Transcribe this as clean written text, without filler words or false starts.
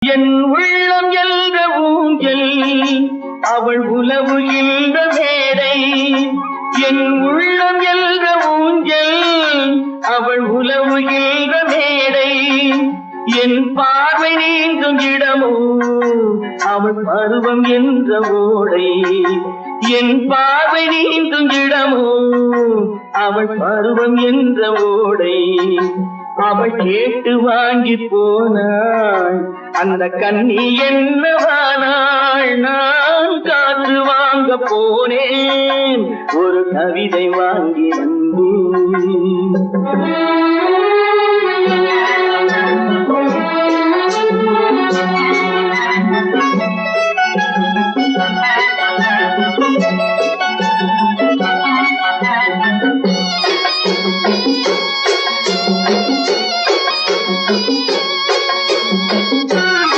என் உள்ளம் என்ற ஊஞ்சல் அவள் உலவுகின்ற மேடை. என் உள்ளம் என்ற ஊஞ்சல் அவள் உலவுகின்ற மேடை. என் பார்வை நீங்கும் இடமோ அவள் பருவம் என்ற ஓடை. என் பார்வை நீங்கும் இடமோ அவள் பருவம் என்ற ஓடை. அவள் கேட்டு வாங்கி போனாள் அந்த கண்ணி என்னவானாள். நான் காற்று வாங்க போனேன் ஒரு கவிதை வாங்கி வந்தேன்.